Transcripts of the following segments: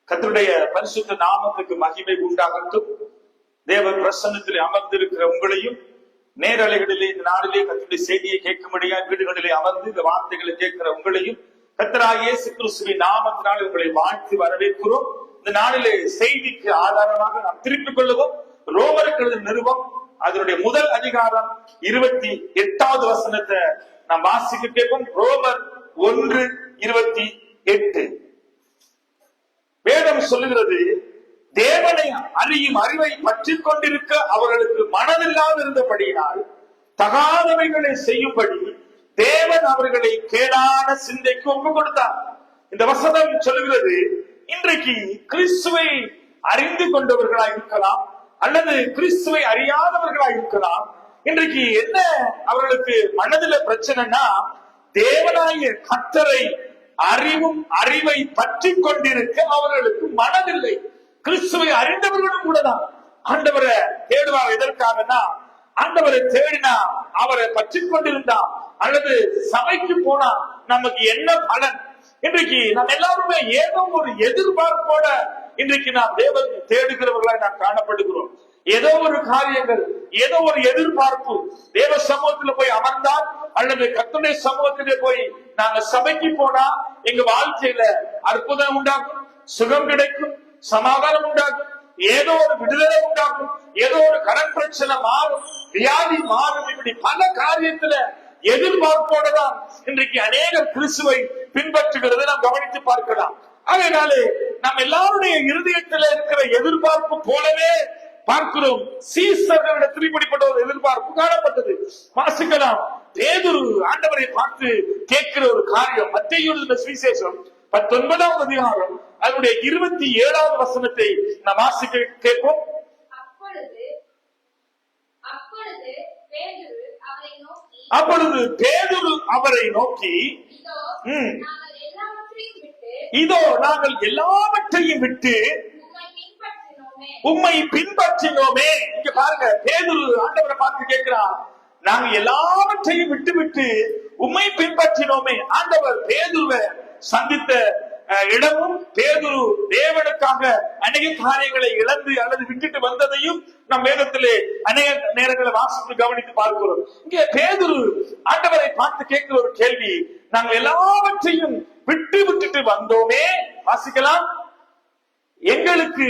கர்த்தருடைய பரிசுத்த நாமத்துக்கு மகிமை உண்டாகட்டும். தேவ பிரசன்னத்திலே அமர்ந்திருக்கிற உங்களையும், நேரலைகளிலே இந்த நாளிலே கர்த்தருடைய செய்தியை கேட்கும்படியா வீடுகளிலே அமர்ந்து இந்த வார்த்தைகளை கேட்கிற உங்களையும் கர்த்தராகிய இயேசு கிறிஸ்துவின் நாமத்தினால் உங்களை வாழ்த்தி வரவேற்கிறோம். இந்த நாளிலே செய்திக்கு ஆதாரமாக நாம் திருப்பிக் கொள்ளுவோம். ரோமருக்கு எழுதின நிருபம் அதனுடைய முதல் அதிகாரம் 28வது வசனத்தை நாம் வாசிக்க கேட்போம். ரோமர் 1:28. வேதம் சொல்லுகிறது, தேவனை அறியும் அறிவை பற்றி கொண்டிருக்க அவர்களுக்கு மனதில்லாது இருந்தபடியினால் தகாதவைகளை செய்யும்படி தேவன் அவர்களை கேடான சிந்தைக்கு ஒப்பு கொடுத்தார். இந்த வசனம் சொல்லுகிறது, இன்றைக்கு கிறிஸ்துவை அறிந்து கொண்டவர்களாய் இருக்கலாம் அல்லது கிறிஸ்துவை அறியாதவர்களாய் இருக்கலாம். இன்றைக்கு என்ன அவர்களுக்கு மனதில பிரச்சனைனா, தேவனாய கர்த்தரை அறிவும் அறிவை பற்றி கொண்டிருக்க அவர்களுக்கு மனதில்லை. கிறிஸ்துவை அறிந்தவர்களும் கூட தான் ஆண்டவரை தேடுவார். எதற்காகனா, ஆண்டவரை தேடினா, அவரை பற்றி கொண்டிருந்தா அல்லது சபைக்கு போனா நமக்கு என்ன பலன்? இன்றைக்கு நாம் எல்லாருமே ஏதோ ஒரு எதிர்பார்ப்போட இன்றைக்கு நாம் தேவனை தேடுகிறவர்களாய் நாம் காணப்படுகிறோம். ஏதோ ஒரு காரியங்கள், ஏதோ ஒரு எதிர்பார்ப்பு. தேவ சமூகத்துல போய் அமர்ந்தால் அல்லது கர்த்தருடைய சமூகத்திலே போய் நாங்க சபைக்கு போனா எங்க வாழ்க்கையில அற்புதம் உண்டாகும், சுகம் கிடைக்கும், சமாதானம் உண்டாகும், ஏதோ ஒரு விடுதலை உண்டாகும், ஏதோ ஒரு கடன் பிரச்சனை மாறும், வியாதி மாறும். இப்படி பல காரியத்துல எதிர்பார்ப்போட தான் இன்றைக்கு அநேகர் கிறிஸ்துவை பின்பற்றுகிறதை நாம் கவனித்து பார்க்கலாம். அதனாலே நாம் எல்லாருடைய இருதயத்தில் இருக்கிற எதிர்பார்ப்பு போலவே பார்க்கிறோம். சீசர்களிடத்தில் இப்படிப்பட்ட ஒரு எதிர்பார்ப்பு காணப்பட்டது. வாசிக்கலாம். பேதுரு ஆண்டவரை பார்த்து கேட்கிற ஒரு காரியம். மத்தேயு எழுதின சுவிசேஷம் 19வது அதிகாரம் அதனுடைய 27வது வசனத்தை நாம் வாசிக்க கேட்போம். அப்பொழுது பேதுரு அவரை நோக்கி, இதோ நாங்கள் எல்லாவற்றையும் விட்டு உம்மை பின்பற்றினோமே. இங்க பாருங்க, பேதுரு ஆண்டவரை பார்த்து கேட்கிறார், நாங்க எல்லாவற்றையும் விட்டு விட்டு உம்மை பின்பற்றினோமே. ஆண்டவர் பேதுருவை சந்தித்த இடமும், பேதுரு தேவனுக்காக அநேக காரியங்களை இழந்து அல்லது விட்டுட்டு வந்ததையும் நம் வேதத்திலே அநேக நேரங்களை வாசித்து கவனித்து பார்க்கிறோம். இங்கே பேதுரு ஆண்டவரை பார்த்து கேட்கிற ஒரு கேள்வி, நாங்கள் எல்லாவற்றையும் விட்டுட்டு வந்தோமே. வாசிக்கலாம். எங்களுக்கு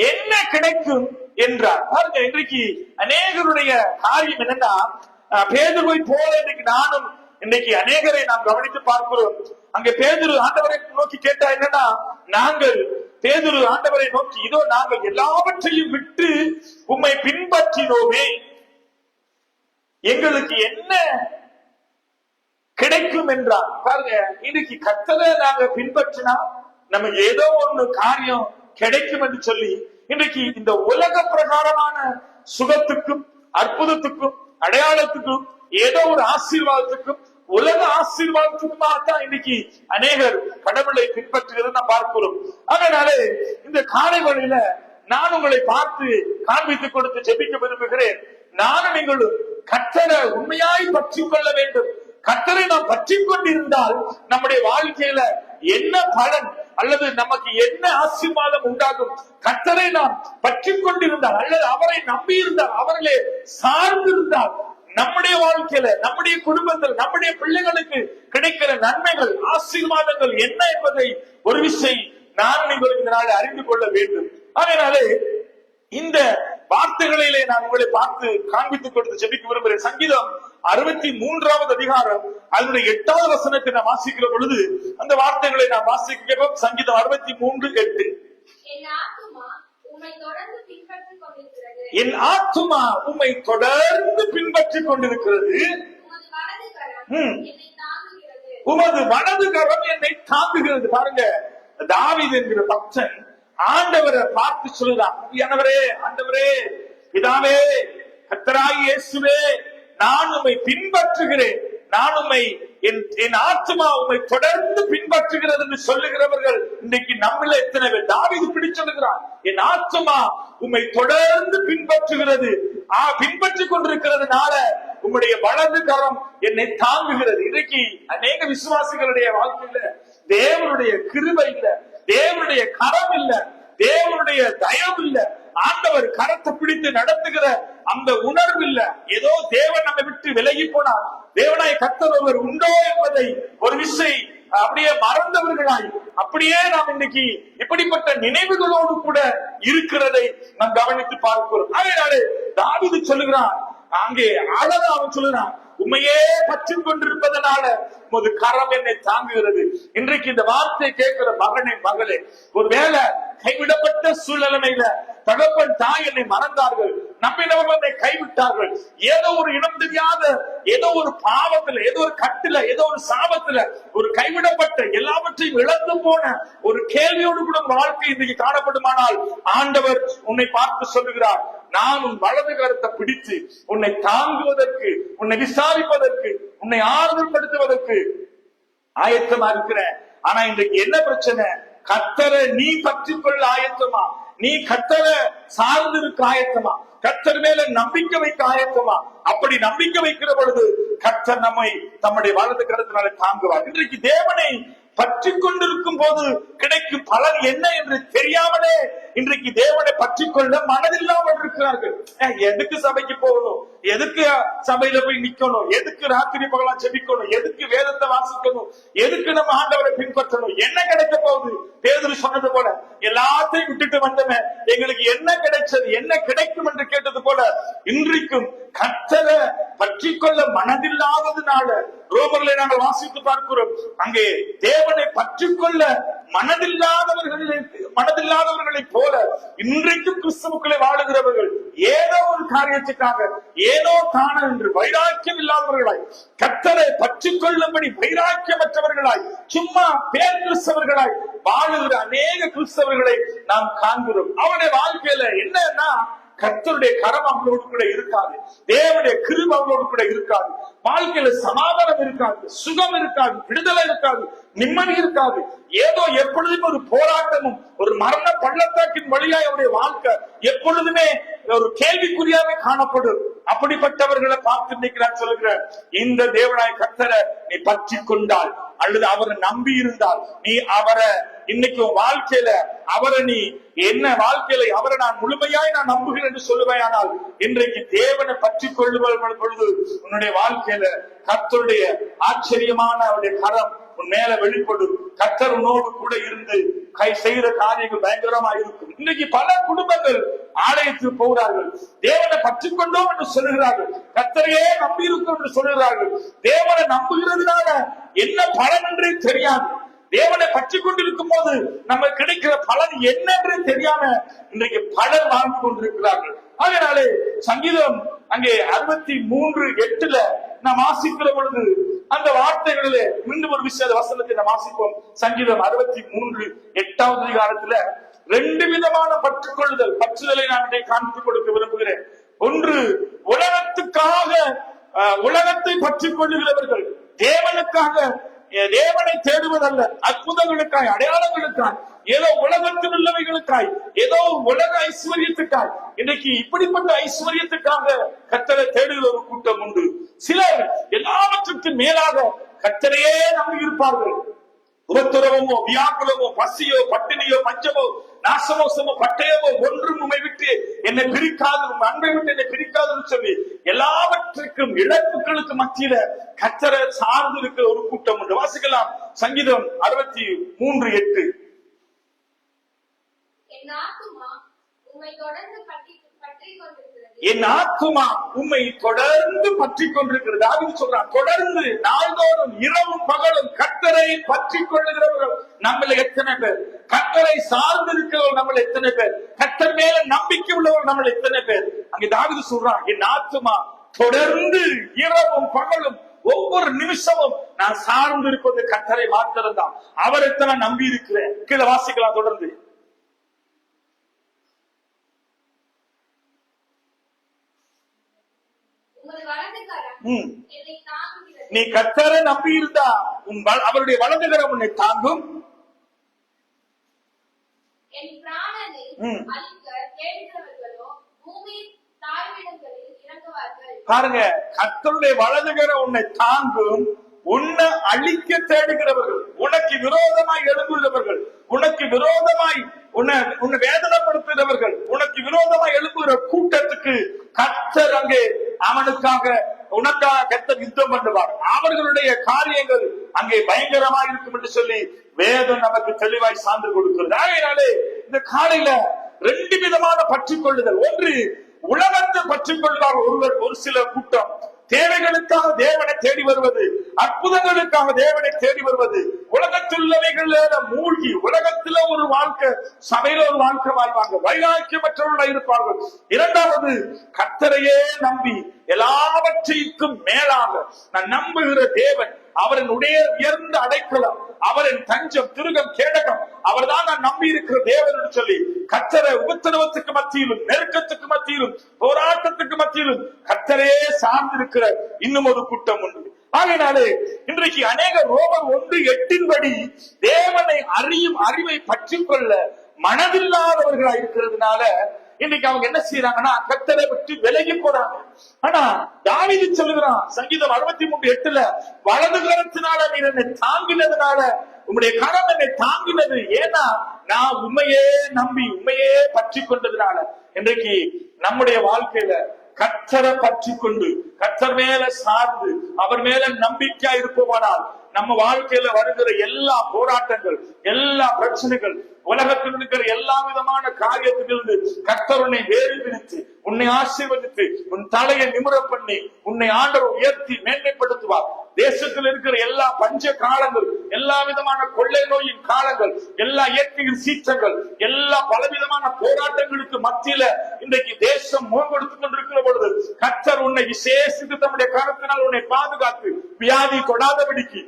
என்ன கிடைக்கும் என்றார். பாருங்க, இன்றைக்கு அநேகருடைய காரியம் என்னன்னா, பேதுருவை போல இன்றைக்கு நானும் இன்னைக்கு அநேகரை நாம் கவனித்து பார்க்கிறோம். அங்க பேதுரு ஆண்டவரை நோக்கி கேட்டா என்னன்னா, நாங்கள் பேதுரு ஆண்டவரை நோக்கி, இதோ நாங்கள் எல்லாவற்றையும் விட்டு உம்மை பின்பற்றினோமே, எங்களுக்கு என்ன கிடைக்கும் என்றார். பாருங்க, இன்னைக்கு கர்த்தரை நாங்க பின்பற்றினா நமக்கு ஏதோ ஒண்ணு காரியம் கிடைக்கும் என்று சொல்லி இன்றைக்கு இந்த உலக பிரகாரமான சுகத்துக்கும் அற்புதத்துக்கும் அடையாளத்துக்கும் ஏதோ ஒரு ஆசீர்வாதத்துக்கும் உலக ஆசீர்வாதத்துக்குமாகத்தான் இன்னைக்கு அநேகர் கடவுளை பின்பற்றுகிறத நான் பார்க்கிறோம். அதனாலே இந்த காலை வேளையில நான் உங்களை பார்த்து காண்பித்துக் கொடுத்து ஜெபிக்க விரும்புகிறேன். நானும் நீங்களும் கர்த்தரை உண்மையாய் பற்றி கொள்ள வேண்டும். கர்த்தரை நாம் பற்றி கொண்டிருந்தால் நம்முடைய வாழ்க்கையில என்ன பலன் அல்லது நமக்கு என்ன ஆசீர்வாதம் உண்டாகும்? கர்த்தரை நாம் பற்றி கொண்டிருந்தால் அல்லது அவரை நம்பி இருந்தால், அவர்களே சார்ந்திருந்தால், நம்முடைய வாழ்க்கையில, நம்முடைய குடும்பத்தில், நம்முடைய பிள்ளைகளுக்கு கிடைக்கிற நன்மைகள், ஆசீர்வாதங்கள் என்ன என்பதை ஒரு விஷயம் நான் நீங்கள் இந்த நாளை அறிந்து கொள்ள வேண்டும். அதனாலே இந்த வார்த்தைகளிலே நான் உங்களை பார்த்து காண்பித்துக் கொடுத்து ஜெபிக்க விரும்புகிறேன். சங்கீதம் 63வது அதிகாரம் அதனுடைய 8வது வசனத்தை நான் வாசிக்கிற பொழுது அந்த வார்த்தைகளை நான் வாசிக்க கேட்போம். சங்கீதம் 63:8. என் ஆத்துமா உம்மை தொடர்ந்து பின்பற்றிக் கொண்டிருக்கிறது, உமது வலது கரம் என்னை தாங்குகிறது. பாருங்க, தாவீது என்கிற பக்தன் ஆண்டவரை பார்த்து சொல்லுதான், ஆண்டவரே, பிதாவே, கர்த்தராகிய இயேசுவே, நான் உம்மை பின்பற்றுகிறேன், நான் உம்மை, என் ஆத்துமா உம்மை தொடர்ந்து பின்பற்றுகிறது என்று சொல்லுகிறவர்கள் இன்னைக்கு நம்மள எத்தனை பேர்? தாவீது பிடிச்சிருக்கிறான், என் ஆத்துமா உம்மை தொடர்ந்து பின்பற்றுகிறது, பின்பற்றிக் கொண்டிருக்கிறதுனால உம்முடைய வலது கரம் என்னை தாங்குகிறது. இன்னைக்கு அநேக விசுவாசிகளுடைய வாழ்க்கையில தேவனுடைய கிருபை இல்ல, தேவனுடைய கரம் இல்ல, ஆண்டவர் கரத்தை பிடித்து நடத்துகிற அந்த உணர்வு இல்ல. ஏதோ தேவன் நம்மை விட்டு விலகி போனார், தேவனாய் கர்த்தர் ஒருவர் உண்டோ என்பதை ஒரு விசை அப்படியே மறந்தவர்களாய் அப்படியே நாம் இன்னைக்கு இப்படிப்பட்ட நினைவுகளோடு கூட இருக்கிறதை நாம் கவனித்து பார்க்கிறோம். அதனாலே தாவீது சொல்லுகிறான், அங்கே அழகா அவன் சொல்லுகிறான், உண்மையே பற்றி கொண்டிருப்பதனால உமது கரம் என்னை தாங்குகிறது. இன்றைக்கு இந்த வார்த்தையை கேட்கிற மகனே மகளே, ஒருவேளை கைவிடப்பட்ட சூழ்நிலையில தகப்பன் தாய் என்னை மறந்தார்கள், நம்பினவர்கள் என்னை கைவிட்டார்கள், ஏதோ ஒரு இடம் தெரியாத ஏதோ ஒரு பாவத்துல, ஏதோ ஒரு கட்டுல, ஏதோ ஒரு சாபத்துல, ஒரு கைவிடப்பட்ட எல்லாவற்றையும் இழந்து போன ஒரு கேள்வியோடு கூட வாழ்க்கை இன்றைக்கு காணப்படுமானால் ஆண்டவர் உன்னை பார்த்து சொல்லுகிறார், நான் உன் வலது கரத்தை பிடித்து உன்னை தாங்குவதற்கு, உன்னை விசாரிப்பதற்கு, உன்னை ஆறுதல் படுத்துவதற்கு ஆயத்தமா இருக்கிறேன். ஆனா இன்றைக்கு என்ன பிரச்சனை? கர்த்தரை நீ பற்றி கொள்ள ஆயத்தமா? நீ கர்த்தரை சார்ந்து இருக்க ஆயத்தமா? கர்த்தர் மேல நம்பிக்கை வைக்க ஆயத்தமா? அப்படி நம்பிக்கை வைக்கிற பொழுது கர்த்தர் நம்மை தம்முடைய வலது கரத்தினாலே தாங்குவார். இன்றைக்கு தேவனை பற்றி கொண்டிருக்கும் போது கிடைக்கும் பலன் என்ன என்று தெரியாமலே இன்றைக்கு தேவனை பற்றி கொள்ள மனதில்லாமல் இருக்கிறார்கள். எதுக்கு சபைக்கு போகணும், எதுக்கு சபையில போய் நிக்கணும், எதுக்கு ராத்திரி பகலா செபிக்கணும், எதுக்கு வேதத்தை வாசிக்கணும், எதுக்கு நம்ம ஆண்டவரை பின்பற்றணும், என்ன கிடைக்க போகுது? பேதுரு சொன்னது போல எல்லாத்தையும் விட்டுட்டு வந்தவன் எங்களுக்கு என்ன கிடைச்சது, என்ன கிடைக்கும் என்று கேட்டது போல இன்றைக்கும் கர்த்தரை பற்றி கொள்ள மனதில்லாததுனால ரோமர்களை நாங்கள் வாசித்து பார்க்கிறோம், அங்கே தேவனை பற்றி கொள்ள மனதில்லாதவர்களை போல இன்றைக்கும் கிறிஸ்துவுக்குள்ளே வாழுகிறவர்கள் ஏதோ ஒரு காரியத்துக்காக ஏதோ காண என்று வைராக்கியம் இல்லாதவர்களாய், கர்த்தரை பற்றி கொள்ளும்படி வைராக்கியமற்றவர்களாய், சும்மா பேர் கிறிஸ்தவர்களாய் வாழுகிற அநேக கிறிஸ்தவர்களை நாம் காண்கிறோம். அவருடைய வாழ்க்கையில என்னன்னா கர்த்தருடைய கரம் அவங்களோடு கூட இருக்காது, தேவனுடைய கிருபை அவங்களோடு கூட இருக்காது, வாழ்க்கையில சமாதானம் இருக்காது, சுகம் இருக்காது, விடுதலை இருக்காது, நிம்மதி இருக்காது. ஏதோ எப்பொழுதுமே ஒரு போராட்டமும் ஒரு மரண பள்ளத்தாக்கின் வழியாய் அவருடைய வாழ்க்கை எப்பொழுதுமே ஒரு கேள்விக்குறியாவே காணப்படும். அப்படிப்பட்டவர்களை பார்த்து இன்னைக்கு நான் சொல்லுகிறேன், இந்த தேவனாய் கர்த்தரை நீ பற்றி கொண்டால் அல்லது அவரை நம்பி இருந்தால், நீ அவரை இன்னைக்கு வாழ்க்கையில அவரை நீ என்ன வாழ்க்கையில அவரை நான் முழுமையாய் நான் நம்புகிறேன் என்று சொல்லுவையானால் இன்றைக்கு தேவனை பற்றி கொள்ளுவல் பொழுது உன்னுடைய வாழ்க்கையில கர்த்தருடைய ஆச்சரியமான அவருடைய கரம் உன் மேல வெளிப்படும். கர்த்தர் உன்னோடு கூட இருந்து கை செய்கிற காரியங்கள் பயங்கரமா இருக்கும். இன்னைக்கு பல குடும்பங்கள் ஆலயத்துக்கு போகிறார்கள், தேவனை பற்றி கொண்டோம் என்று சொல்லுகிறார்கள், கர்த்தரையே நம்பி இருக்கும் என்று சொல்லுகிறார்கள். தேவனை நம்புகிறதுனால என்ன பலன் என்றே தெரியாது, தேவனை பற்றி கொண்டிருக்கும் போது நம்ம கிடைக்கிற பலன் என்னன்றே தெரியாம இன்றைக்கு பலர் வாழ்ந்து கொண்டிருக்கிறார்கள். அதனாலே சங்கீதம் அங்கே 63:8 நாம் வாசிக்கிற பொழுது அந்த வார்த்தைகளிலே மீண்டும் ஒரு விஷய வசனத்தை நாம் வாசிப்போம். சங்கீதம் 63:8 அதிகாரத்துல 2 விதமான பற்றுக்கொள்ளுதல், பற்றுதலை நான் இதை காண்பித்துக் கொடுக்க விரும்புகிறேன். ஒன்று, உலகத்துக்காக உலகத்தை பற்றிக் கொள்ளுகிறவர்கள், தேவனுக்காக தேவனை தேடுவதல்ல, அற்புதங்களுக்காய், அடையாளங்களுக்காய், ஏதோ உலகத்தில் உள்ளவைகளுக்காய், ஏதோ உலக ஐஸ்வர்யத்துக்காய், இன்னைக்கு இப்படிப்பட்ட ஐஸ்வர்யத்துக்காக கர்த்தரை தேடுகிற ஒரு கூட்டம் உண்டு. சிலர் எல்லாவற்றுக்கும் மேலாக கர்த்தரையே நம்பி இருப்பார்கள். உபத்திரவமோ, வியாக்குலமோ, பசியோ, பட்டினியோ, பஞ்சமோ, நாசமோசமோ, பட்டயமோ ஒன்றும் உம்மை விட்டு என்னை பிரிக்காது, உம் அன்பை விட்டு என்னை பிரிக்காதுன்னு சொல்லி எல்லாவற்றுக்கும் இழப்புகளுக்கு மத்தியில கர்த்தரை சார்ந்து இருக்கிற ஒரு கூட்டம் உண்டு. வாசிக்கலாம் சங்கீதம் 63:8. என் ஆத்துமா உம்மை தொடர்ந்து பற்றி கொண்டிருக்கிறது. தாவீது சொல்றான், தொடர்ந்து நாள்தோறும் இரவும் பகலும் கர்த்தரை பற்றி கொள்ளுகிறவர்கள் நம்மள எத்தனை பேர், கர்த்தரை சார்ந்து இருக்கிறவர்கள் நம்மள எத்தனை பேர், கர்த்தர் மேல நம்பிக்கை உள்ளவர்கள் நம்மள எத்தனை பேர். அங்கே தாவீது சொல்றான், என் ஆத்துமா தொடர்ந்து இரவும் பகலும் ஒவ்வொரு நிமிஷமும் நான் சார்ந்து இருப்பது கர்த்தரை மாத்திரம்தான், அவரைத்தான் நம்பி இருக்கிறேன். கீழே வாசிக்கலாம் தொடர்ந்து. நீ கர்த்தரை நம்பி இருந்தா அவருடைய வலது கரம் உன்னை தாங்கும். பாருங்க, கர்த்தருடைய வலது கரம் உன்னை தாங்கும். உன்னை அழிக்க தேடுகிறவர்கள், உனக்கு விரோதமாய் எழுந்துள்ளவர்கள், உனக்கு விரோதமாய் உன்னை வேதனைப்படுத்துகிறவர்கள், உனக்கு விரோதமா எழுப்புகிற கூட்டத்துக்கு கர்த்தர் அங்கே அவனுக்காக உனக்காக கர்த்தர் யுத்தம் பண்ணுவார். அவர்களுடைய காரியங்கள் அங்கே பயங்கரமா இருக்கும் என்று சொல்லி வேதம் நமக்கு தெளிவாய் சான்று கொடுக்கிறது. ஆகையினாலே இந்த காலையில 2 விதமான பற்றிக் கொள்ளுதல். ஒன்று, உலகத்தை பற்றிக் கொள்வார் ஒரு சில கூட்டம். தேவைகளுக்காக தேவனை தேடி வருவது, அற்புதங்களுக்காக தேவனை தேடி வருவது, உலகத்துள்ளவைகள மூழ்கி உலகத்துல ஒரு வாழ்க்கை, சபையில ஒரு வாழ்க்கை வாழ்வாங்க, வைராக்கியமற்றவர்களாக இருப்பார்கள். இரண்டாவது, கர்த்தரையே நம்பி எல்லாவற்றைக்கும் மேலாக நான் நம்புகிற தேவன், அவரின் உயர்ந்த அடைக்கலம், அவரின் தஞ்சம், திருகம், கேடகம், அவர் தான் நான் நம்பி இருக்கிற தேவன் என்று சொல்லி கர்த்தரை உபத்திரவத்துக்கு மத்தியிலும், நெருக்கத்துக்கு மத்தியிலும், போராட்டத்துக்கு மத்தியிலும் கர்த்தரே சார்ந்திருக்கிற இன்னும் ஒரு கூட்டம் உண்டு. ஆகையினாலே இன்றைக்கு அநேக ரோமர் 1:8 தேவனை அறியும் அறிவை பற்றிக் கொள்ள மனதில்லாதவர்களா இருக்கிறதுனால இன்னைக்கு அவங்க என்ன செய்யறாங்கன்னா கர்த்தரை விட்டு விலகி போறாங்க. ஆனா தாவீது சொல்லுகிறான் சங்கீதம் 63:8 வலது கரத்தினால நீ என்னை தாங்கினதுனால, உம்முடைய கரம் என்னை தாங்கினது, ஏன்னா நான் உண்மையே நம்பி உண்மையே பற்றி கொண்டதுனால. இன்றைக்கு நம்முடைய வாழ்க்கையில கர்த்தரை பற்றி கொண்டு கர்த்தர் மேல சார்ந்து அவர் மேல நம்பிக்கையா இருப்போமானால் நம்ம வாழ்க்கையில வருகிற எல்லா போராட்டங்கள், எல்லா பிரச்சனைகள், உலகத்தில் இருக்கிற எல்லா விதமான காரியத்திலிருந்து கர்த்தர் உன்னை வேறு பிரித்து உன்னை ஆசீர்வதித்து உன் தலையை நிமிர பண்ணி உன்னை ஆண்டவர் உயர்த்தி மேன்மைப்படுத்துவார். தேசத்தில் இருக்கிற எல்லா பஞ்ச காலங்கள், எல்லா விதமான கொள்ளை நோயின் காலங்கள், எல்லா இயற்கையின் சீற்றங்கள், எல்லா பலவிதமான போராட்டங்களுக்கு மத்தியில இன்றைக்கு தேசம் முகப்படுத்திக் கொண்டிருக்கிற பொழுது கர்த்தர் உன்னை விசேஷித்து தம்முடைய கரத்தினால் உன்னை பாதுகாத்து வியாதி தொடாதபடிக்கு,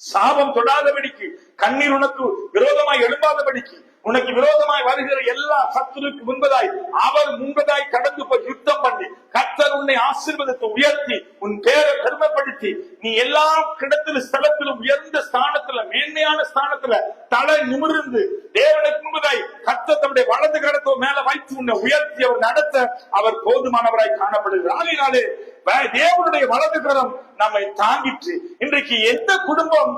சாபம் தொடாதபடிக்கு, கண்ணீர் உனக்கு விரோதமாய் எழும்பாதபடிக்கு, உனக்கு விரோதமாய் வருகிற எல்லா சத்துருக்கு முன்பதாய் கடந்து போய் யுத்தம் பண்ணி கர்த்தர் உன்னை ஆசீர்வதித்து உயர்த்தி உன் பேரை பெருமைப்படுத்தி நீ எல்லா ஸ்தலத்திலும் உயர்ந்த ஸ்தானத்துல, மேன்மையான ஸ்தானத்துல தலை நிமிர்ந்து தேவனுக்கு முன்பதாய் கர்த்தர் தம்முடைய வலது கரத்தை மேல வைத்து உன்னை உயர்த்தி அவர் நடத்த அவர் போதுமானவராய் காணப்படுகிறார். ஆகையினாலே தேவனுடைய வலது கரம் நம்மை தாங்கிற்று. இன்றைக்கு எந்த குடும்பம்,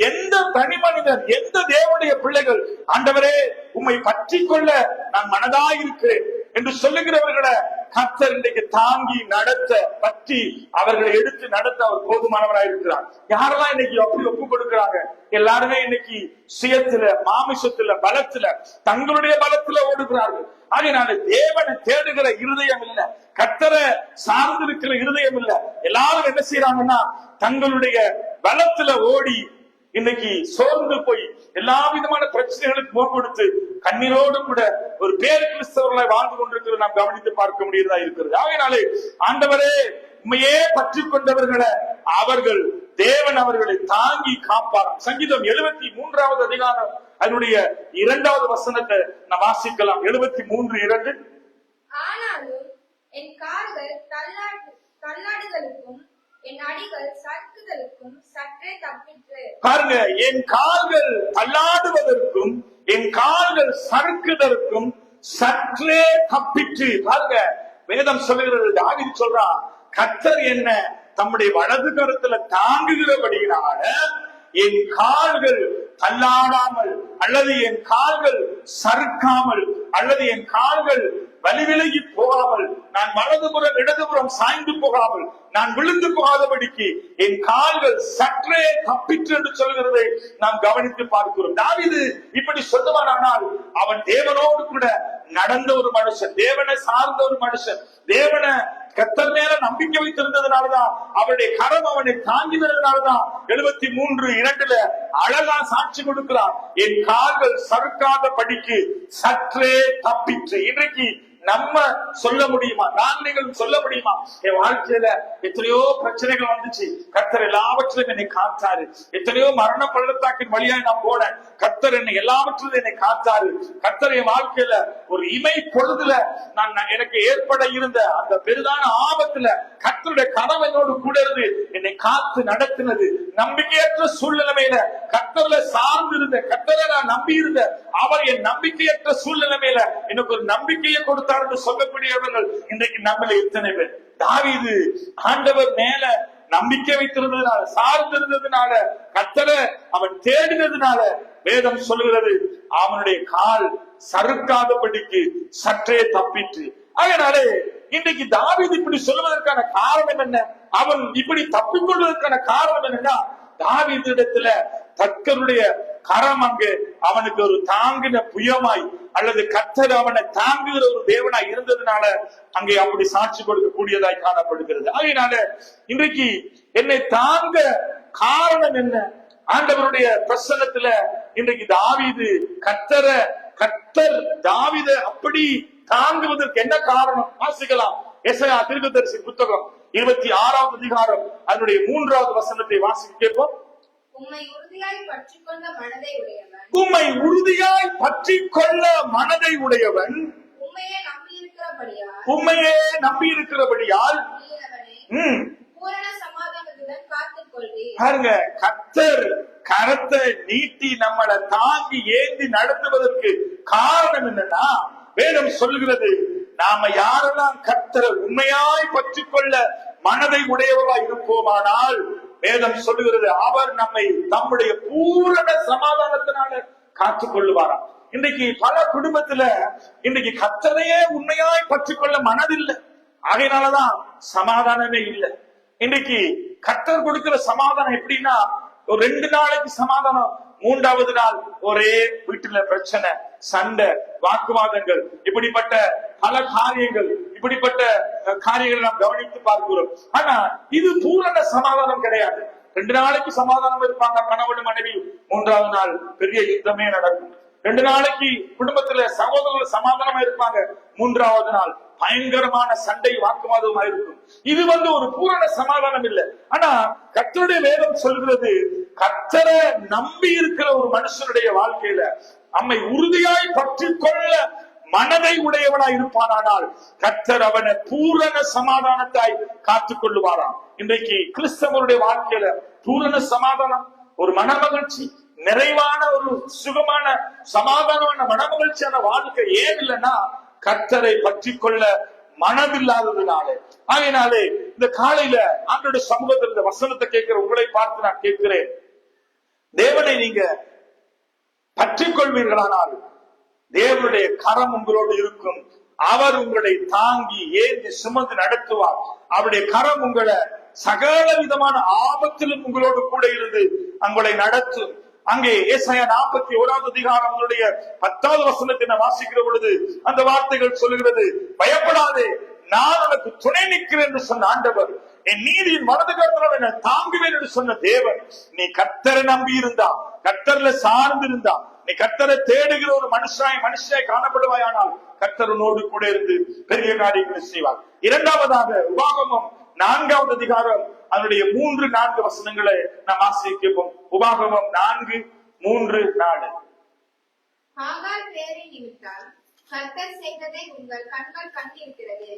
எந்த தனி மனிதன், எந்த தேவனுடைய பிள்ளைகள் ஆண்டவரே உம்மை பற்றி கொள்ள நான் மனதாயிருக்கிறேன் என்று சொல்லுகிறவர்களை கர்த்தர் இன்றைக்கு தாங்கி நடத்த, பற்றி அவர்களை எடுத்து நடத்த அவர் போதுமானவராக இருக்கிறார். யாரெல்லாம் இன்னைக்கு அப்படி ஒப்பு கொடுக்கிறாங்க? எல்லாருமே இன்னைக்கு சுயத்துல, மாமிசத்துல, பலத்துல, தங்களுடைய பலத்துல ஓடுகிறார்கள். அதனால தேவனை தேடுகிற இருதயம் இல்ல, கர்த்தரை சார்ந்திருக்கிற இருதயம் இல்ல. எல்லாரும் என்ன செய்யறாங்கன்னா தங்களுடைய பலத்துல ஓடி இன்னைக்கு சோர்ந்து போய் எல்லா விதமான பிரச்சனைகளுக்கு முகம் கொடுத்து கண்ணீரோடு கூட ஒரு பேர் கிறிஸ்தவர்களை வாழ்ந்து கொண்டிருக்கிறது நாம் கவனித்து பார்க்க முடியறதா இருக்கிறது. ஆகையினாலே ஆண்டவரே உண்மையே பற்றி கொண்டவர்களை அவர்கள் தேவன் அவர்களை தாங்கி காப்பார். சங்கீதம் 73வது அதிகாரம் அதனுடைய 2வது வசனத்தை நாம் வாசிக்கலாம். 73:2 ஆனாலும் என் கால்கள் தள்ளாடுதலுக்கும் என் அடிகள் சறுக்குதலுக்கும் சற்றே தப்பிற்று. பாருங்க, என் கால்கள் தள்ளாடுவதற்கும் என் கால்கள் சறுக்குதலுக்கும் சற்றே தப்பிற்று. பாருங்க, வேதம் சொல்லுகிறது, தாவீது சொல்றான் கர்த்தர் என்ன தம்முடைய வலது கரத்துல தாங்குகிறபடியினால என் கால்கள் தள்ளாடாமல், அல்லது என் கால்கள் சறுக்காமல், அல்லது என் கால்கள் வலிவிலகி போகாமல், நான் வலதுபுறம் இடதுபுறம் சாய்ந்து போகாமல், நான் விழுந்து போகாதபடிக்கு என் கால்கள் சற்றே தப்பிற்று என்று சொல்கிறதை நாம் கவனித்து பார்க்கிறோம். தாவீது இப்படி சொல்லுவானால் அவன் தேவனோடு கூட நடந்த ஒரு மனுஷன், தேவனை சார்ந்த ஒரு மனுஷன், தேவனை கர்த்தர் மேல நம்பிக்கை வைத்திருந்ததுனாலதான், அவருடைய கரம் அவனை தாங்கினதுனாலதான் 73:2 அழகா சாட்சி கொடுக்கிறான், என் கால்கள் சறுக்காத படிக்கு சற்றே தப்பிற்று. இன்றைக்கு நம்ம சொல்ல முடியுமா? நீங்கள் சொல்ல முடியுமா? என் வாழ்க்கையில எத்தனையோ பிரச்சனைகள் வந்துச்சு, கர்த்தர் எல்லாவற்றிலும் என்னை காத்தாரு. எத்தனையோ மரண பள்ளத்தாக்கின் வழியாய் நான் போனேன், கர்த்தர் என்னை எல்லாவற்றிலும் என்னை காத்தாரு. கர்த்தர் என் வாழ்க்கையில ஒரு இமை பொழுதுல எனக்கு ஏற்பட இருந்த அந்த பெரிதான ஆபத்துல கர்த்தருடைய கரம் என்னோடு கூட இருந்து என்னை காத்து நடத்தினது. நம்பிக்கையற்ற சூழ்நிலைமையில கர்த்தர்ல சார்ந்து இருந்த, கர்த்தரை நான் நம்பி இருந்த அவர் என் நம்பிக்கையற்ற சூழ்நிலைமையில எனக்கு ஒரு நம்பிக்கையை கொடுத்தார் என்று சொல்லக்கூடியவர்கள் இன்றைக்கு நம்மள எத்தனை பேர்? தாவீது ஆண்டவர் மேல நம்பிக்கை வைத்திருந்ததுனால, சார்ந்திருந்ததுனால, கர்த்தரை அவன் தேடினதுனால வேதம் சொல்லுகிறது அவனுடைய கால் சறுக்காதபடிக்கு சற்றே தப்பிற்று. அதனாலே இன்றைக்கு தாவீது இப்படி சொல்வதற்கான காரணம் என்ன? அவன் இப்படி தப்பிக்கொள்வதற்கான காரணம் என்னன்னா, தாவீது இடத்துல கர்த்தருடைய கரம் அங்கு அவனுக்கு ஒரு தாங்கின புயமாய் அல்லது கர்த்தர் அவனை தாங்குகிற ஒரு தேவனாய் இருந்ததுனால அங்கே அப்படி சாட்சி கொடுக்கக்கூடியதாய் காணப்படுகிறது. அதனால இன்றைக்கு என்னை தாங்க காரணம் என்ன? ஆண்டவருடைய பிரசன்னத்துல இன்றைக்கு தாவீது கர்த்தர் தாவீதை அப்படி தாங்குவதற்கு என்ன காரணம்? வாசிக்கலாம். எசாயா தீர்க்கதரிசி புத்தகம் 26வது அதிகாரம் அதனுடைய 3வது வசனத்தை வாசிக்க கேட்போம். உம்மை உறுதியாய் பற்றிக்கொண்ட மனதை உடையவன், உம்மை உறுதியாய் பற்றிக்கொள்ள மனதை உடையவன், உம்மையே நம்பியிருக்கிறபடியால் நீரவனே பூரண சமாதானத்துடன் காத்துக் கொள்வீர். பாருங்க, கர்த்தர் கரத்தை நீட்டி நம்மளை தாங்கி ஏந்தி நடத்துவதற்கு காரணம் என்னன்னா, வேதம் சொல்லுகிறது, நாம யாரெல்லாம் கர்த்தரை உண்மையாய் பற்றிக்கொள்ள மனதை உடையவர்களாய் இருப்போமானால் வேதம் சொல்லுகிறது, அவர் நம்மை தம்முடைய பூரண சமாதானத்தினால காத்துக் கொள்ளுவாராம். இன்றைக்கு பல குடும்பத்துல இன்றைக்கு கர்த்தரையே உண்மையாய் பற்றிக்கொள்ள மனதில்லை. ஆகையினாலதான் சமாதானமே இல்லை. இன்றைக்கு கர்த்தர் கொடுக்கிற சமாதானம் எப்படின்னா, ஒரு 2 நாளைக்கு சமாதானம், 3வது நாள் ஒரே வீட்டுல பிரச்சனை, சண்டை, வாக்குவாதங்கள், இப்படிப்பட்ட பல காரியங்கள், இப்படிப்பட்ட காரியங்களை நாம் கவனித்து பார்க்கிறோம். ஆனா இது பூரண சமாதானம் கிடையாது. 2 நாளைக்கு சமாதானம் இருப்பாங்க கணவன் மனைவி, 3வது நாள் பெரிய யுத்தமே நடக்கும். 2 நாளைக்கு குடும்பத்துல சகோதரர்கள் சமாதானமா இருப்பாங்க, 3வது நாள் பயங்கரமான சண்டை வாக்குவாதமா இருக்கும். இது ஒரு பூரண சமாதானம் இல்லை. ஆனா கர்த்தருடைய வேதம் சொல்கிறது, கர்த்தரை நம்பி இருக்கிற ஒரு மனுஷனுடைய வாழ்க்கையில நம்மை உறுதியாய் பற்றிக்கொள்ள மனதை உடையவனாய் இருப்பானால் கர்த்தர் அவனை பூரண சமாதானத்தாய் காத்துக் கொள்ளுவாராம். இன்றைக்கு கிறிஸ்தவருடைய வாழ்க்கையில பூரண சமாதானம், ஒரு மனமகிழ்ச்சி, நிறைவான ஒரு சுகமான சமாதானமான மனமகிழ்ச்சியான வாழ்க்கை ஏன் இல்லைன்னா, கர்த்தரை பற்றிக்கொள்ள மனதில்லாததுனாலே. ஆகையினாலே இந்த காலையில ஆண்டவருடைய சமூகத்தில் இந்த வசனத்தை கேட்கிற உங்களை பார்த்து நான் கேட்கிறேன், தேவனை நீங்க பற்றிக்கொள்வீர்களானால் தேவனுடைய கரம் உங்களோடு இருக்கும். அவர் உங்களை தாங்கி ஏந்தி சுமந்து நடத்துவார். அவருடைய கரம் உங்களை சகல விதமான ஆபத்திலும் உங்களோடு கூட இருந்து உங்களை நடத்தும். அங்கே ஏசாயா 41வது அதிகாரம் 10வது வசனத்தை நான் வாசிக்கிற பொழுது அந்த வார்த்தைகள் சொல்லுகிறது, பயப்படாதே, நான் உனக்கு துணை நிற்கிறேன் என்று சொன்ன ஆண்டவர், என் நீதியின் வலது கரத்தினால் என்னை தாங்குவேன் என்று சொன்ன தேவன், நீ கர்த்தரை நம்பி இருந்தா, கர்த்தர்ல சார்ந்து இருந்தா, நீ கர்த்தரை தேடுகிற ஒரு மனுஷாய் காணப்படுவாயானால் கர்த்தர் உன்னோடு கூட இருந்து பெரிய காரியங்களை செய்வார். 2வதாக உபாகமம் 4வது அதிகாரம் அதனுடைய 3-4 வசனங்களை நாம் வாசிப்போம். உபாகமம் 4:3-4. ஆகார் பேரை நிமித்தால் கர்த்தர் செய்ததை உங்கள் கண்கள் கண்டிருக்கிறது.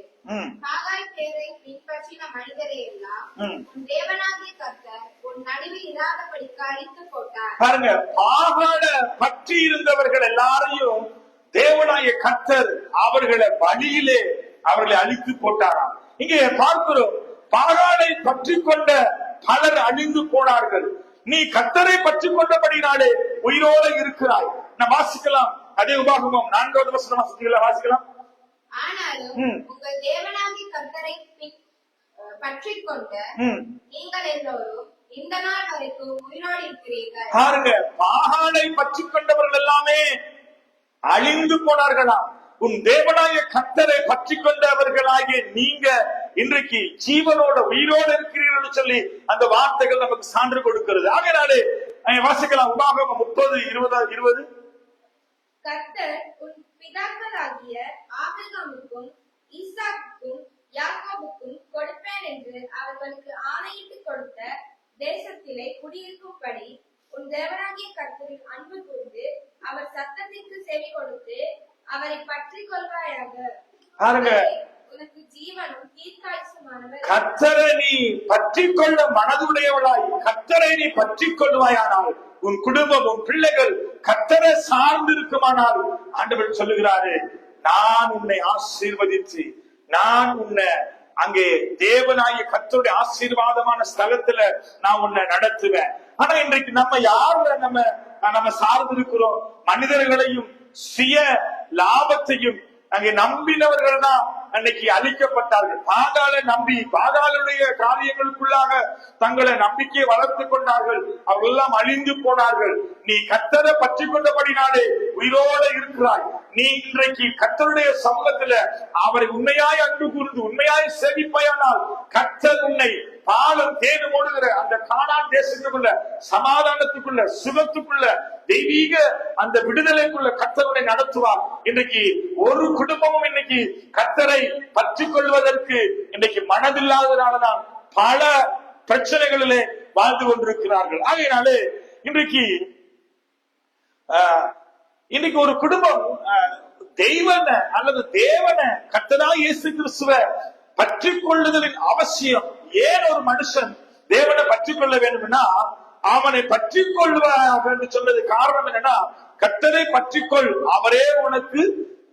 ஆகார் பேரை பின்பற்றின மனிதரை எல்லாம் உன் தேவனாகிய கர்த்தர் உன் நடுவில் இராதபடிக்கு அழித்து போட்டார். பாருங்க, ஆகார பற்றி இருந்தவர்கள் எல்லாரையும் தேவனாகிய கர்த்தர் அவர்களை வழியிலே அவர்களை அழித்து போட்டாராம். இங்கே பார்க்கிறோம், பாகாலை பற்றி கொண்ட பலர் அழிந்து போனார்கள். நீ கர்த்தரை பற்றி கொண்டபடினாலே உயிரோடு இருக்கிறாய். நான் வாசிக்கலாம், அதே உபாகமம் 4வது வசனம் வாசிக்கலாம். ஆனாலும் உங்கள் தேவனாகிய கர்த்தரை பற்றிக் கொண்ட நீங்கள் எல்லோரும் இந்த நாள் வரைக்கும் உயிரோடு இருக்கிறீர்கள். பாருங்க, பாகாலை பற்றி கொண்டவர்கள் எல்லாமே அழிந்து போனார்களாம். உன் தேவனாகிய கர்த்தரை பற்றி கொண்டவர்களாகிய நீங்க இன்றைக்கு ஜீவனோட உயிரோடு இருக்கிறீர்கள் சொல்லி அந்த வார்த்தைகள் நமக்கு சான்று கொடுக்கிறது. ஆகையாலே வாசிக்கலாம், உபாகமம் 30:20. கர்த்தர் உன் பிதாக்களாகிய ஆபிரகாமுக்கும் ஈசாக்குக்கும் யாக்கோபுக்கும் கொடுப்பேன் என்று அவர்களுக்கு ஆணையிட்டு கொடுத்த தேசத்திலே குடியிருக்கும்படி உன் தேவனாகிய கர்த்தரில் அன்பு கூர்ந்து அவர் சத்தத்திற்கு செவி கொடுத்து அவரை பற்றி கொள்வாயாக. உனக்கு ஜீவனும் தீர்க்காயுசுமானவர். கர்த்தரை நீ பற்றி கொள்ள மனதுடையவளாய் கர்த்தரை நீ பற்றி கொள்வாயானால் உன் குடும்பமும் பிள்ளைகள் கர்த்தரை சார்ந்து இருக்குமானால் ஆண்டவர் சொல்லுகிறாரு, நான் உன்னை ஆசீர்வதித்து நான் உன்னை அங்கே தேவனாகிய கர்த்தருடைய ஆசீர்வாதமான ஸ்தலத்துல நான் உன்னை நடத்துவேன். ஆனா இன்றைக்கு நம்ம யாருல நம்ம சார்ந்து இருக்கிறோம்? மனிதர்களையும் சுய லாபத்தையும் அங்கே நம்பினவர்கள் தான் அன்னைக்கு அழிக்கப்பட்டார்கள். பாகாலுடைய காரியங்களுக்குள்ளாக தங்களை நம்பிக்கையை வளர்த்துக் கொண்டார்கள். அவர்கள் எல்லாம் அழிந்து போனார்கள். நீ கர்த்தரை பற்றி கொண்டபடினாலே உயிரோட இருக்கிறாய். நீ இன்றைக்கு கர்த்தருடைய சமூகத்துல அவரை உண்மையாய் அன்பு கூர்ந்து உண்மையாய் சேவிப்பாயானால் கர்த்தர் உன்னை பாலும் தேனும் ஓடுகிற அந்த கானான் தேசத்துக்குள்ள, சமாதானத்துக்குள்ள, சுகத்துக்குள்ள, தெய்வீக அந்த விடுதலைக்குள்ள கர்த்தரை நடத்துவார். இன்றைக்கு ஒரு குடும்பமும் இன்னைக்கு கர்த்தரை பற்றி கொள்வதற்கு இன்னைக்கு மனதில்லாதனாலதான் பல பிரச்சனைகளிலே வாழ்ந்து கொண்டிருக்கிறார்கள். ஆகையினாலே இன்றைக்கு ஒரு குடும்பம் தெய்வன அல்லது தேவன கர்த்தரா இயேசு கிறிஸ்துவ பற்றி கொள்ளுதலின் அவசியம். ஏன் ஒரு மனுஷன் தேவனை பற்றி கொள்ள வேண்டும்னா அவனை பற்றி கொள்வார் என்று சொன்னது காரணம் என்னன்னா, கர்த்தரை பற்றிக்கொள், அவரே உனக்கு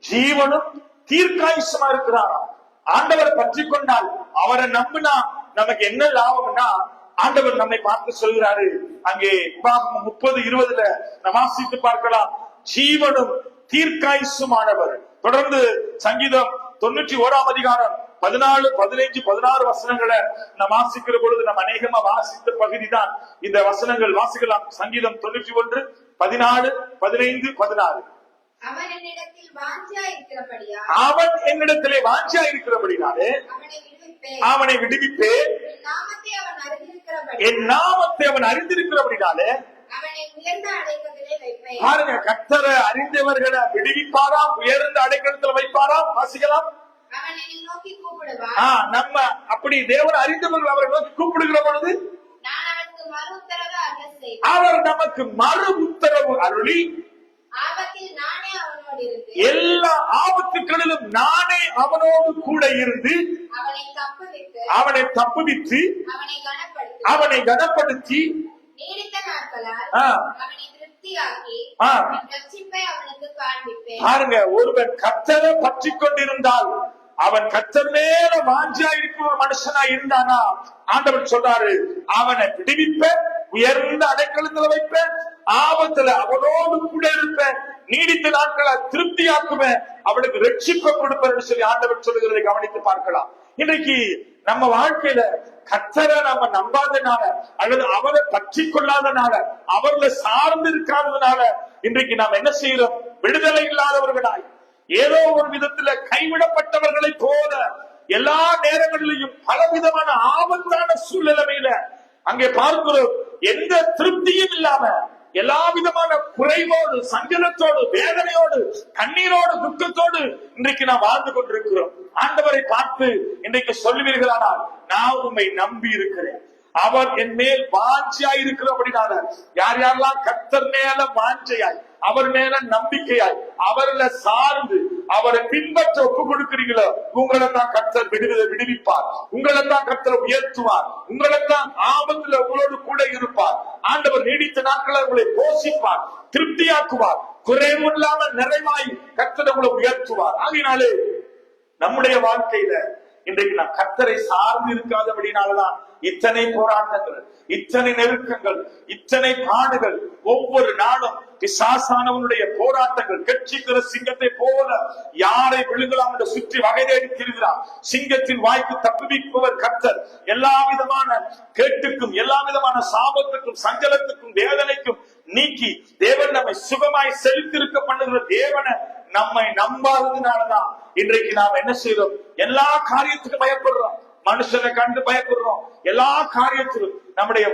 ஜீவனும் தீர்க்காயுசுமா இருக்கிறாரா. ஆண்டவரை பற்றி கொண்டால், அவரை நம்பினா நமக்கு என்ன லாபம்னா, ஆண்டவர் நம்மை பார்த்து சொல்கிறாரு. அங்கே 30:20 நம்ம வாசித்து பார்க்கலாம். ஜீவனும் தீர்க்காயுசுமானவர். தொடர்ந்து சங்கீதம் 91 அதிகாரம் 14, 15, 16 வசனங்களை நாம் வாசிக்கிற பொழுது நம்ம அநேகமா வாசித்த பகுதி தான் இந்த வசனங்கள். வாசிக்கலாம். சங்கீதம் 91, 14, 15, 16. அவன் என்னிடத்திலே வாஞ்சா இருக்கிறபடினாலே அவனை விடுவிப்பேன். என் நாமத்தை அவன் அறிந்திருக்கிறபடினாலே பாருங்க, கர்த்தரை அறிந்தவர்களை விடுவிப்பாராம், உயர்ந்த அடைக்கலத்தில் வைப்பாராம். வாசிக்கலாம். நம்ம அப்படி தேவன் அறிந்தவர்கள் அவரை நோக்கி கூப்பிடுகிற பொழுது அவர் நமக்கு மறு உத்தரவு அருளி எல்லா ஆபத்துகளிலும் நானே அவனோடு கூட இருந்து அவனை தப்புவித்து அவனை கனப்படுத்தி பாருங்க, ஒருவன் கர்த்தரை பற்றி கொண்டிருந்தால் அவன் கர்த்தர் மேல வாஞ்சா இருக்கிற ஒரு மனுஷனா இருந்தானா ஆண்டவர் சொல்றாரு, அவனை விடுவிப்பேன், உயர்ந்த அடைக்கலத்துல வைப்பேன், ஆபத்துல அவனோடு கூட இருப்பேன், நீடித்த நாட்களை திருப்தியாக்குவேன், அவனுக்கு ரட்சிப்பை கொடுப்பேன் சொல்லி ஆண்டவர் சொல்லுகிறதை கவனித்து பார்க்கலாம். இன்றைக்கு நம்ம வாழ்க்கையில கர்த்தரை நாம நம்பாதனால அல்லது அவரை பற்றி கொள்ளாதனால அவர்களை சார்ந்து இருக்காததுனால இன்றைக்கு நாம் என்ன செய்யறோம்? விடுதலை இல்லாதவர்களாய் ஏதோ ஒரு விதத்துல கைவிடப்பட்டவர்களை போல எல்லா நேரங்களிலும் பலவிதமான ஆபத்தான சூழ்நிலையில அங்கே பார்க்கிறோம். எந்த திருப்தியும் இல்லாம எல்லா விதமான குறைவோடு, சஞ்சலத்தோடு, வேதனையோடு, கண்ணீரோடு, துக்கத்தோடு இன்றைக்கு நாம் வாழ்ந்து கொண்டிருக்கிறோம். ஆண்டவரை பார்த்து இன்றைக்கு சொல்லுவீர்களானால், நான் உம்மை நம்பி இருக்கிறேன், அவர் என் மேல் வாஞ்சையாய் இருக்கிறபடினால, யார் யாரெல்லாம் கர்த்தர் மேல வாஞ்சையாய், அவர் மேல நம்பிக்கையாய், அவர்ல சார்ந்து அவரை பின்பற்ற ஒப்பு கொடுக்கிறீங்களோ, உங்களை தான் கர்த்தர் விடுவிப்பார், உங்களை தான் கர்த்தர் உயர்த்துவார், உங்களை தான் ஆபத்துல உங்களோடு கூட இருப்பார். ஆண்டவர் நீடித்த நாட்களை உங்களை போஷிப்பார், திருப்தியாக்குவார், குறைவில்லாமல் நிறைவாய் கர்த்தர் உங்களை உயர்த்துவார். ஆகினாலே நம்முடைய வாழ்க்கையில இன்றைக்கு நாம் கர்த்தரை சார்ந்து இருக்காதபடினாலதான் இத்தனை போராட்டங்கள், இத்தனை நெருக்கங்கள், இத்தனை பாடுகள். ஒவ்வொரு நாளும் பிசாசானவனுடைய போராட்டங்கள். கட்சிக்கிற சிங்கத்தை போல யாரை விழுங்கலாம் என்று சுற்றி வகை தேடி திரிகிறார். சிங்கத்தின் வாய்க்கு தப்புவிப்பவர் கர்த்தர். எல்லா விதமான கேட்டுக்கும், எல்லா விதமான சாபத்துக்கும், சஞ்சலத்துக்கும், வேதனைக்கும் நீக்கி தேவன் நம்மை சுகமாய் செலுத்திருக்க பண்ணுகிற தேவனை நம்மை நம்பாததுனாலதான் இன்றைக்கு நாம் என்ன செய்யறோம்? எல்லா காரியத்துக்கும் பயப்படுறோம், மனுஷனை கண்டு பயப்படுறோம், எல்லா காரியத்திலும் நம்முடைய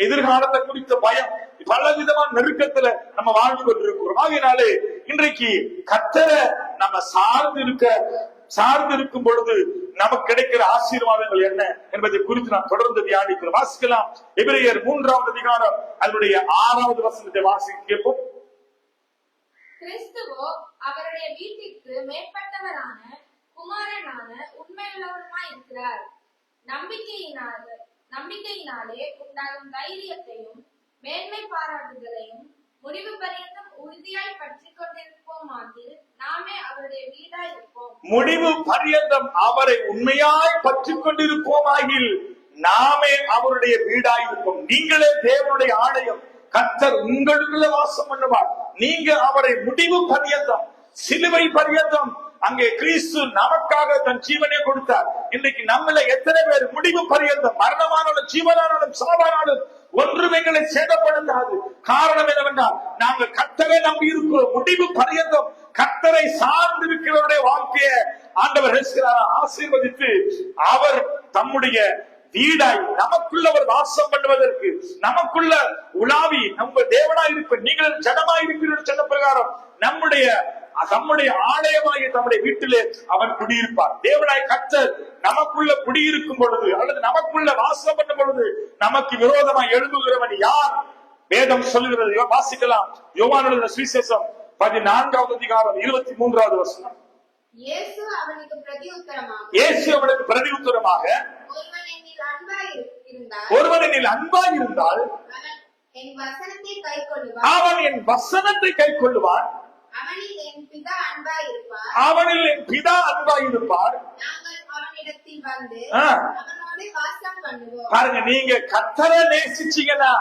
எதிர்காலத்தை குறித்த பயம், பல விதமான நெருக்கத்துல நம்ம வாழ்ந்து கொண்டிருக்கிறோம். ஆகையினாலே இன்றைக்கு கர்த்தரை நம்ம சார்ந்து இருக்கும் பொழுது நமக்கு கிடைக்கிற ஆசீர்வாதங்கள் என்ன என்பதை குறித்து நாம் தொடர்ந்து தியானிக்கிறோம். வாசிக்கலாம். எபிரேயர் 3ஆம் அதிகாரம் அதனுடைய 6வது வசனத்தை வாசிக்க கேட்போம். கிறிஸ்துவோ அவருடைய வீட்டிற்கு மேற்பட்டவரான குமாரனான உண்மையுள்ளவருமாய் இருக்கிறார். நம்பிக்கையினாலே உண்டாகும் தைரியத்தையும் மேன்மை பாராட்டுதலையும் முடிவு பரியந்தம் உறுதியாய் பற்றி கொண்டிருப்போமாகில் நாமே அவருடைய வீடாய் இருப்போம். முடிவு பரியந்தம் அவரை உண்மையாய் பற்றி கொண்டிருப்போமாகில் நாமே அவருடைய வீடாய் இருப்போம். நீங்களே தேவனுடைய ஆலயம், கர்த்தர் உங்களுக்குள்ள வாசம் பண்ணுவார். நீங்க அவரை முடிவு பரியந்தம், சிலுவை பரியந்தம், அங்கே கிறிஸ்து நமக்காக தன் ஜீவனை கொடுத்தார். இன்னைக்கு நம்மள எத்தனை பேர் முடிவு பரியந்தம், மரணமானாலும் ஜீவனானாலும் சாவானாலும் ஒன்றும் எங்களை சேதப்படுத்தாது. காரணம் என்னவென்றால் நாங்கள் கர்த்தரை நம்பி இருக்கிறோம். முடிவு பரியந்தம் கர்த்தரை சார்ந்து இருக்கிறவருடைய வாழ்க்கையை ஆண்டவர் ஆசீர்வதித்து அவர் தம்முடைய வீடாய் நமக்குள்ள ஒரு வாசம் பண்ணுவதற்கு, நமக்குள்ள உலாவி நம்ம தேவனாய் இருப்ப நீங்கள் ஜனமாய் இருக்கிறீர்கள் சொன்ன பிரகாரம் நம்முடைய ஆலயமாகிய நம்முடைய வீட்டிலே அவர் குடியிருப்பார். தேவனாய் கர்த்தர் நமக்குள்ள குடியிருக்கும் பொழுது அல்லது நமக்குள்ள வாசம் பண்ணும் பொழுது நமக்கு விரோதமாய் எழும்புகிறவன் யார்? வேதம் சொல்லுகிறது. வாசிக்கலாம். யோவான் எழுதின சுவிசேஷம் 14வது அதிகாரம் 23வது வசனம். இயேசு அவனுக்கு பிரதியுத்தரமாக ஒருவன் என்னில் அன்பாய் இருந்தால் அவன் என் வசனத்தை கைக்கொள்ளுவான், அவனில் என் பிதா அன்பாய் இருப்பார். பாருங்க, நீங்க கர்த்தரை நேசிச்சீங்கன்னா,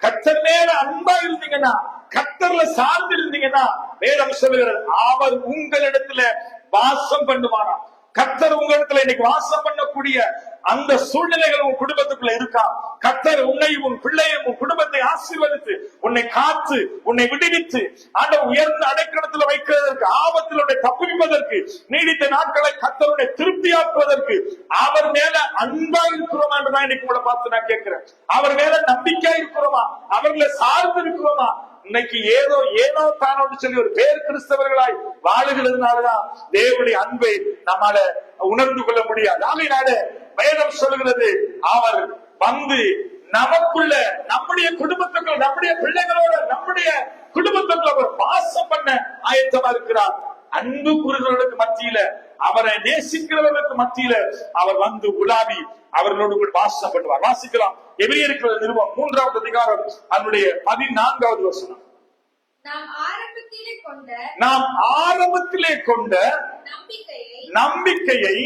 கர்த்தர் மேல அன்பா இருந்தீங்கன்னா, கர்த்தர்ல சார்ந்து இருந்தீங்கன்னா, வேதம் சொல்லுகிறது அவர் உங்களிடத்துல வாசம் பண்ணுவானா. கர்த்தர் உங்களிடத்துல இன்னைக்கு வாசம் பண்ணக்கூடிய அந்த சூழ்நிலைகள் உன் குடும்பத்துக்குள்ள இருக்கா? கர்த்தர் உன்னை, உன் பிள்ளையை, உன் குடும்பத்தை ஆசீர்வதித்து உன்னை காத்து உன்னை விடுவித்து ஆண்டவர் உயர்ந்த அடைக்கலத்துல வைக்கிறதற்கு, ஆபத்திலுடைய தப்பிப்பதற்கு, நீடித்த நாட்களை கர்த்தருடைய திருப்தியாக்குவதற்கு அவர் மேல அன்பா இருக்கிறோமா என்றுதான் இன்னைக்கு உங்களை பார்த்து நான் கேட்கிறேன். அவர் மேல நம்பிக்கை இருக்கிறோமா? அவர்களை சார்ந்து இருக்கிறோமா? இன்னைக்கு ஏனோ தானோடு சொல்லி ஒரு பேர் கிறிஸ்தவர்களாய் வாழுகிறதுனாலதான் தேவனுடைய அன்பை நம்மால உணர்ந்து கொள்ள முடியாது. ஆகையினால வேதம் சொல்லுகிறது அவர் வந்து நமக்குள்ள, நம்முடைய குடும்பத்துக்குள்ள, நம்முடைய பிள்ளைகளோட, நம்முடைய குடும்பத்துக்குள்ள அவர் வாசம் பண்ண ஆயத்தமா இருக்கிறார். அன்பு கூறுகிறவர்களுக்கு மத்தியில, அவரை நேசிக்கிறவர்களுக்கு மத்தியில அவர் வந்து உலாவி அவர்களோடு கூட வாசம் பண்ணுவார். வாசிக்கலாம். எபிரேயர் நிருபம் 3வது அதிகாரம் அதனுடைய 14வது வசனம். நாம் ஆரம்பத்திலே கொண்ட நம்பிக்கையை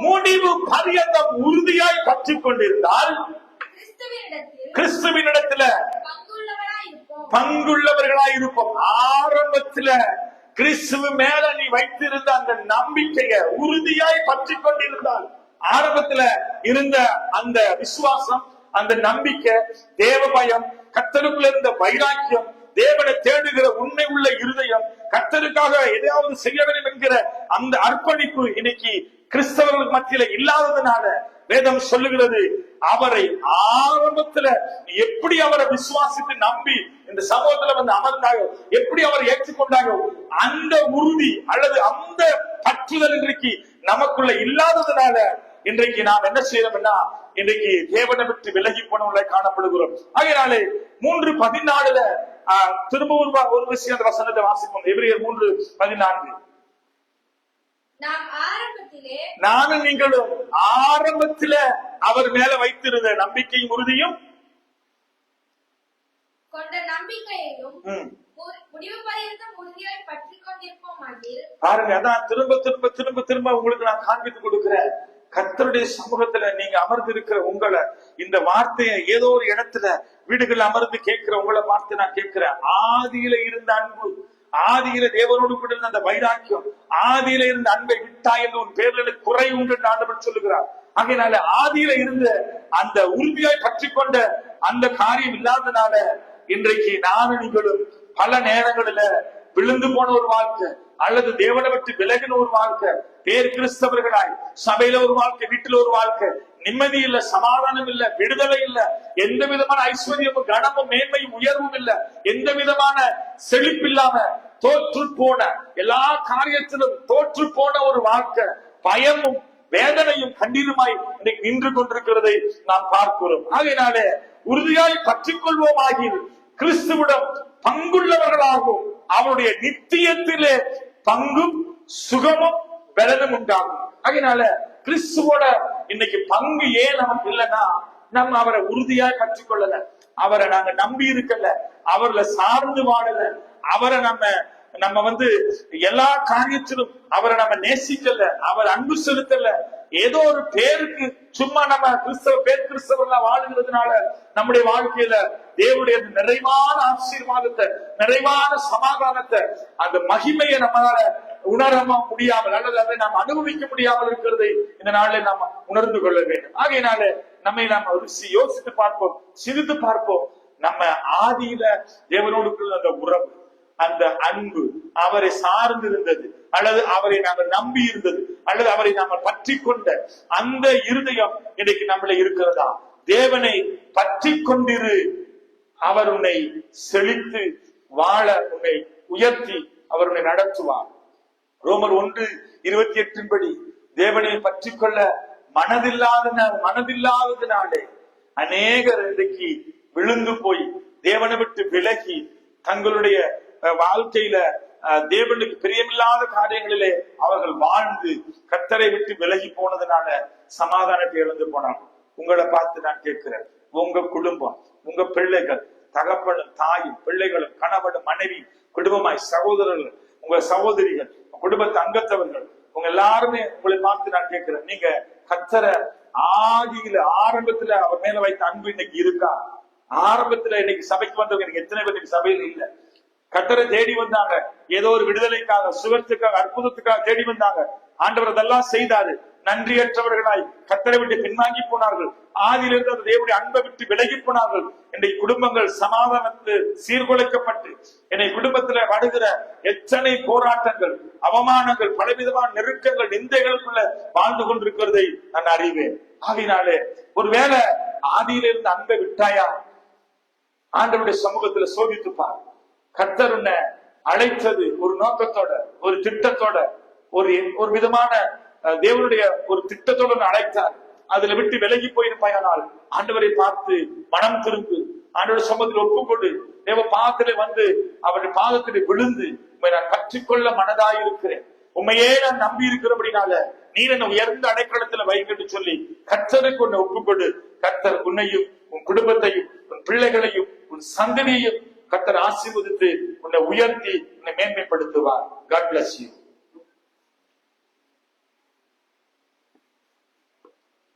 முடிவு பரியந்தம் உறுதியாய் பற்றிக் கொண்டிருந்தால் கிறிஸ்துவினிடத்துல பங்குள்ளவர்களாய் இருப்போம். ஆரம்பத்துல கிறிஸ்துவ மேல நீ வைத்திருந்த அந்த நம்பிக்கையை உறுதியாய் பற்றிக் கொண்டிருந்தால், ஆரம்பத்துல இருந்த அந்த விசுவாசம், அந்த நம்பிக்கை, தேவ பயம், கர்த்தருக்குள்ள இருந்த வைராக்கியம், தேவனை தேடுகிற உண்மை உள்ள இருதயம், கர்த்தருக்காக எதையாவது செய்ய வேண்டும் என்கிற அந்த அர்ப்பணிப்பு இன்னைக்கு கிறிஸ்தவர்களுக்கு மத்தியில இல்லாததுனால வேதம் சொல்லுகிறது அவரை ஆரம்பத்துல எப்படி அவரை விசுவாசித்து நம்பி இந்த சமூகத்துல வந்து அமர்ந்தாங்க, எப்படி அவரை ஏற்றுக்கொண்டாங்க, அந்த உறுதி அல்லது அந்த பற்றுதல் இன்றைக்கு நமக்குள்ள இல்லாததுனால இன்றைக்கு நாம் என்ன செய்யறோம்னா, இன்றைக்கு தேவனை விட்டு விலகி போனவங்களை காணப்படுகிறோம். ஆகையினாலே 3:14 திரும்பவும் ஒரு விஷயம் அந்த வசனத்தை வாசிப்போம். எபிரேயர் 3:14. நானும் நீங்களும் ஆரம்பத்துல அவர் மேல வைத்திருந்த நம்பிக்கையும் உறுதியும் கொண்ட நம்பிக்கையையும் பாருங்க. அதான் திரும்ப திரும்ப திரும்ப திரும்ப உங்களுக்கு நான் காண்பித்து கொடுக்கிறேன். கர்த்தருடைய சமூகத்துல நீங்க அமர்ந்து இருக்கிற உங்களை, இந்த வார்த்தையை ஏதோ ஒரு இடத்துல வீடுகள் அமர்ந்து கேட்கிற உங்களை பார்த்து நான் கேட்கிறேன். ஆதியில இருந்த அன்பு, ஆதியில தேவனோடு கூட இருந்த அந்த வைராக்கியம், ஆதியில இருந்த அன்பை விட்டாய் என்று உன் பேர்ல குறை உண்டு என்று ஆண்டவர் சொல்லுகிறார். ஆகையினால ஆதியில இருந்த அந்த உறுதியாய் பற்றி கொண்ட அந்த காரியம் இல்லாதனால இன்றைக்கு நானும் நீங்களும் பல நேரங்களில விழுந்து போன ஒரு வாழ்க்கை, அல்லது தேவனை விட்டு விலகின ஒரு வாழ்க்கை, பேர் கிறிஸ்தவர்களாய் சபையில ஒரு வாழ்க்கை, வீட்டுல ஒரு வாழ்க்கை, நிம்மதி இல்ல, சமாதானம் இல்ல, விடுதலை இல்ல, எந்த விதமான ஐஸ்வர்யமும் கனமும் மேன்மையும் உயர்வும் இல்ல, எந்த விதமான செழிப்பில்லாம தோற்று போன, எல்லா காரியத்திலும் தோற்று போன ஒரு வாழ்க்கை, பயமும் வேதனையும் கண்ணீருமாய் இன்னைக்கு நின்று கொண்டிருக்கிறதை நாம் பார்க்கிறோம். ஆகையினாலே உறுதியாய் பற்றிக் கொள்வோம் ஆகிய கிறிஸ்துவிடம் பங்குள்ளவர்களாகும் அவருடைய நித்தியத்திலே பங்கும் சுகமும் பலனும் உண்டாகும். அதனால கிறிஸ்துவோட இன்னைக்கு பங்கு ஏன் நமக்கு இல்லைன்னா, நம்ம அவரை உறுதியாய் பற்றிக் கொள்ளல, அவரை நாங்க நம்பி இருக்கல, அவர்ல சார்ந்து வாழல, அவரை நம்ம வந்து எல்லா காரியத்திலும் அவரை நம்ம நேசிக்கல, அவர் அன்பு செலுத்தல. ஏதோ ஒரு பேருக்கு சும்மா நம்ம கிறிஸ்தவர்களா வாழுகிறதுனால நம்முடைய வாழ்க்கையில தேவனுடைய நிறைவான ஆசீர்வாதத்தை, நிறைவான சமாதானத்தை, அந்த மகிமையை நம்மளால உணர முடியாமல் அல்லது அதை நாம் அனுபவிக்க முடியாமல் இருக்கிறதை இந்த நாளில் நாம் உணர்ந்து கொள்ள வேண்டும். ஆகையினால நம்மை நாம் யோசித்து பார்ப்போம், சிரித்து பார்ப்போம். நம்ம ஆதியில தேவனோடு அந்த உறவு, அந்த அன்பு, அவரை சார்ந்து இருந்தது அல்லது அவரை நாங்கள் நம்பி இருந்தது அல்லது அவரை நாங்கள் பற்றி கொண்ட அந்த இருதயம் இன்னைக்கு நம்மள இருக்கிறதா? தேவனை பற்றி கொண்டிரு, அவர் உன்னை செழித்து வாழ உன்னை உயர்த்தி அவர் உன்னை நடத்துவார். ரோமர் 1:28 படி தேவனை பற்றி கொள்ள மனதில்லாததினாலே அநேகர் இன்றைக்கு விழுந்து போய் தேவனை விட்டு விலகி தங்களுடைய வாழ்க்கையில தேவனுக்கு பிரியமில்லாத காரியங்களிலே அவர்கள் வாழ்ந்து கர்த்தரை விட்டு விலகி போனதுனால சமாதானத்தை இழந்து போனாங்க. உங்களை பார்த்து நான் கேட்கிறேன், உங்க குடும்பம், உங்க பிள்ளைகள், தகப்பனும் தாயும் பிள்ளைகளும் கணவனும் மனைவி குடும்பமாய் சகோதரர்கள், உங்க சகோதரிகள், குடும்பத்து அங்கத்தவர்கள், உங்க எல்லாருமே உங்களை பார்த்து நான் கேட்கிறேன், நீங்க கர்த்தரை ஆரம்பத்துல அவர் மேல வைத்த அன்பு இன்னைக்கு இருக்கா? ஆரம்பத்துல இன்னைக்கு சபைக்கு வந்தவங்க எத்தனை பேர் இன்னைக்கு சபையில இல்ல? கர்த்தரை தேடி வந்தாங்க, ஏதோ ஒரு விடுதலைக்காக, சுகத்துக்காக, அற்புதத்துக்காக தேடி வந்தாங்க. ஆண்டவர் அதெல்லாம் செய்தாரு. நன்றியற்றவர்களாய் கர்த்தரை விட்டு பின்வாங்கி போனார்கள். ஆதியிலிருந்து அந்த தேவனுடைய அன்பை விட்டு விலகி போனார்கள். இன்றைக்கு குடும்பங்கள் சமாதானத்து சீர்குலைக்கப்பட்டு என்னை குடும்பத்துல வருகிற எத்தனை போராட்டங்கள், அவமானங்கள், பலவிதமான நெருக்கங்கள், நிந்தைகளுக்குள்ள வாழ்ந்து கொண்டிருக்கிறதை நான் அறிவேன். ஆகினாலே ஒருவேளை ஆதியிலிருந்து அன்பை விட்டாயா? ஆண்டவருடைய சமூகத்துல சோதித்துப்பார். கர்த்தர் உன்னை அழைத்தது ஒரு நோக்கத்தோட, ஒரு திட்டத்தோட, ஒரு விதமான தேவனுடைய ஒரு திட்டத்தோடு அழைத்தார். அதுல விட்டு விலகி போயிருப்பாயானால் ஆண்டவரை பார்த்து மனம் திரும்பு, ஆண்டவருடைய சமூகத்தில் ஒப்புக்கொண்டு தேவ பாதத்திலே வந்து அவருடைய பாதத்திலே விழுந்து உண்மை நான் கற்றுக்கொள்ள மனதாயிருக்கிறேன், உண்மையே நான் நம்பி இருக்கிறபடினால நீர் என்ன உயர்ந்த அடைக்கலத்துல வைக்கட்டு சொல்லி கர்த்தருக்கு உன்னை ஒப்புக்கொண்டு கர்த்தர் உன்னையும் உன் குடும்பத்தையும் உன் பிள்ளைகளையும் உன் சந்ததியையும் கர்த்தர் ஆசீர்வதித்து உன்னை உயர்த்தி உன்னை மேன்மைப்படுத்துவார். God bless you.